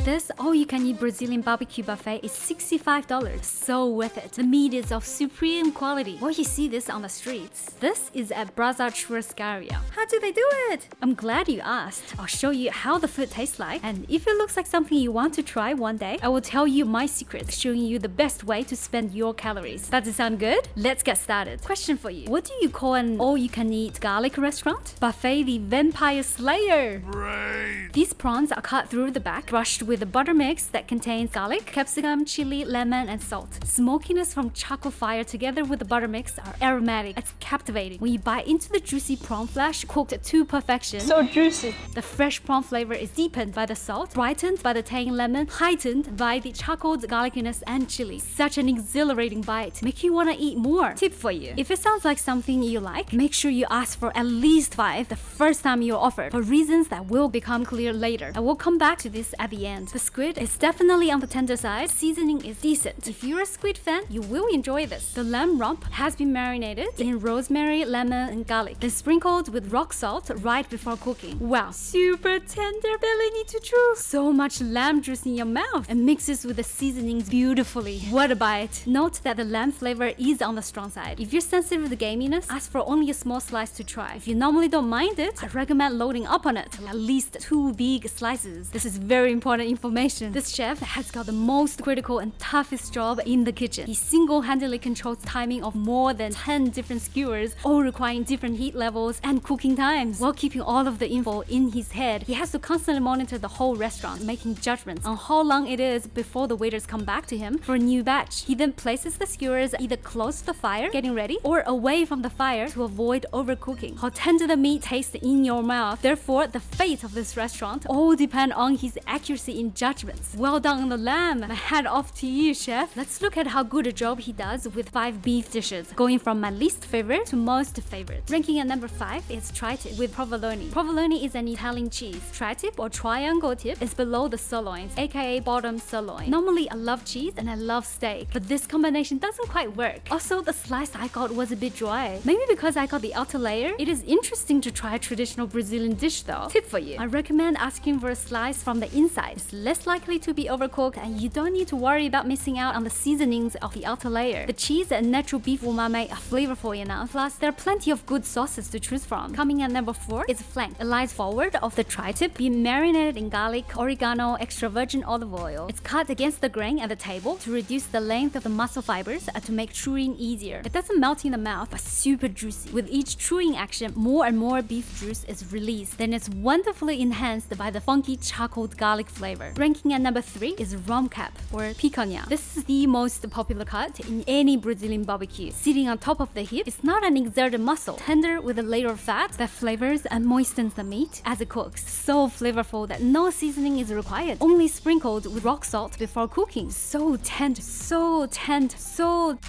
This all-you-can-eat Brazilian barbecue buffet is $65. So worth it. The meat is of supreme quality. Well, you see this on the streets. This is at Brasa Churrascaria. How do they do it? I'm glad you asked. I'll show you how the food tastes like, and if it looks like something you want to try one day, I will tell you my secrets, showing you the best way to spend your calories. Does it sound good? Let's get started. Question for you. What do you call an all-you-can-eat garlic restaurant? Buffet the Vampire Slayer. Great. These prawns are cut through the back, brushed with a butter mix that contains garlic, capsicum, chili, lemon, and salt. Smokiness from charcoal fire together with the butter mix are aromatic. It's captivating. When you bite into the juicy prawn flesh cooked to perfection, So juicy. the fresh prawn flavor is deepened by the salt, brightened by the tang lemon, heightened by the charcoal garlickiness and chili. Such an exhilarating bite. Make you want to eat more. Tip for you. If it sounds like something you like, make sure you ask for at least 5 the first time you're offered, for reasons that will become clear later. I will come back to this at the end. The squid is definitely on the tender side. Seasoning is decent. If you're a squid fan, you will enjoy this. The lamb rump has been marinated in rosemary, lemon, and garlic, then sprinkled with rock salt right before cooking. Wow, super tender, barely need to chew. So much lamb juice in your mouth, and mixes with the seasonings beautifully. What a bite. Note that the lamb flavor is on the strong side. If you're sensitive to the gaminess, ask for only a small slice to try. If you normally don't mind it, I recommend loading up on it, at least 2 big slices. This is very important information. This chef has got the most critical and toughest job in the kitchen. He single-handedly controls timing of more than 10 different skewers, all requiring different heat levels and cooking times. While keeping all of the info in his head, he has to constantly monitor the whole restaurant, making judgments on how long it is before the waiters come back to him for a new batch. He then places the skewers either close to the fire, getting ready, or away from the fire to avoid overcooking. How tender the meat tastes in your mouth. Therefore, the fate of this restaurant all depend on his accuracy in judgments. Well done on the lamb. My hat off to you, chef. Let's look at how good a job he does with 5 beef dishes, going from my least favorite to most favorite. Ranking at number 5 is tri-tip with provolone. Provolone is an Italian cheese. Tri-tip or triangle tip is below the sirloins, aka bottom sirloin. Normally, I love cheese and I love steak, but this combination doesn't quite work. Also, the slice I got was a bit dry. Maybe because I got the outer layer. It is interesting to try a traditional Brazilian dish though. Tip for you. I recommend asking for a slice from the inside. It's less likely to be overcooked, and you don't need to worry about missing out on the seasonings of the outer layer. The cheese and natural beef umami are flavorful enough. Plus, there are plenty of good sauces to choose from. Coming at number 4 is flank. It lies forward of the tri-tip, being marinated in garlic, oregano, extra virgin olive oil. It's cut against the grain at the table to reduce the length of the muscle fibers and to make chewing easier. It doesn't melt in the mouth, but super juicy. With each chewing action, more and more beef juice is released. Then it's wonderfully enhanced by the funky charcoal garlic flavor. Ranking at number 3 is rum cap or picanha. This is the most popular cut in any Brazilian barbecue. Sitting on top of the hip, it's not an exerted muscle. Tender with a layer of fat that flavors and moistens the meat as it cooks. So flavorful that no seasoning is required. Only sprinkled with rock salt before cooking. So tender, so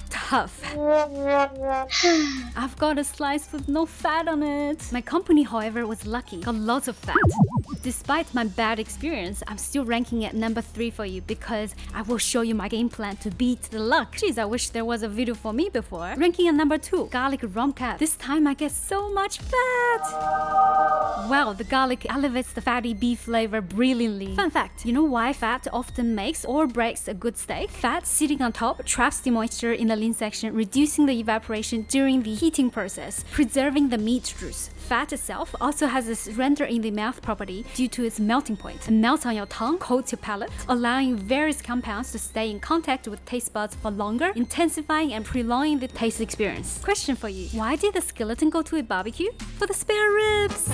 tough. I've got a slice with no fat on it. My company, however, was lucky. Got lots of fat. Despite my bad experience, I'm still ranking at number 3 for you because I will show you my game plan to beat the luck. Jeez, I wish there was a video for me before. Ranking at number 2, garlic rum cap. This time I get so much fat. Wow, the garlic elevates the fatty beef flavor brilliantly. Fun fact, you know why fat often makes or breaks a good steak? Fat sitting on top traps the moisture in the lean section, reducing the evaporation during the heating process, preserving the meat juice. Fat itself also has this render in the mouth property due to its melting point. It melts on your tongue, coats your palate, allowing various compounds to stay in contact with taste buds for longer, intensifying and prolonging the taste experience. Question for you. Why did the skeleton go to a barbecue? For the spare ribs!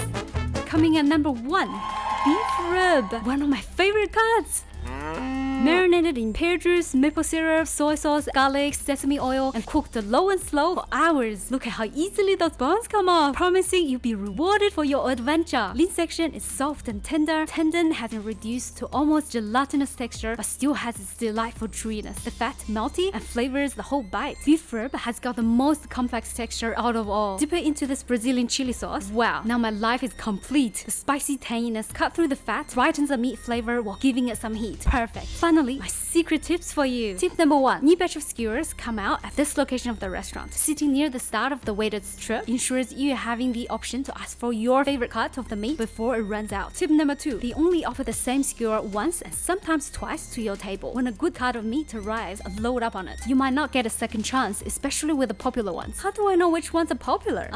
Coming at number 1, beef rib. One of my favorite cuts. Marinated in pear juice, maple syrup, soy sauce, garlic, sesame oil, and cooked low and slow for hours. Look at how easily those bones come off, promising you'll be rewarded for your adventure. Lean section is soft and tender. Tendon has been reduced to almost gelatinous texture, but still has its delightful chewiness. The fat melty and flavors the whole bite. Beef rib has got the most complex texture out of all. Dip it into this Brazilian chili sauce. Wow, now my life is complete. The spicy tanginess cut through the fat brightens the meat flavor while giving it some heat. Perfect. Fun finally, my secret tips for you. Tip number 1. New batch of skewers come out at this location of the restaurant. Sitting near the start of the waiter's strip ensures you having the option to ask for your favorite cut of the meat before it runs out. Tip number 2. They only offer the same skewer once and sometimes twice to your table. When a good cut of meat arrives, load up on it. You might not get a second chance, especially with the popular ones. How do I know which ones are popular?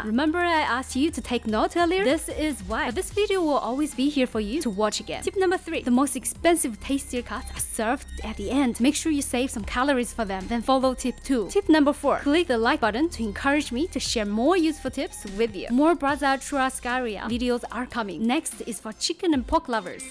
Remember I asked you to take note earlier? This is why. But this video will always be here for you to watch again. Tip number 3. The most expensive, tastier cuts are served at the end. Make sure you save some calories for them. Then follow tip 2. Tip number 4. Click the like button to encourage me to share more useful tips with you. More Braza Churrascaria videos are coming. Next is for chicken and pork lovers.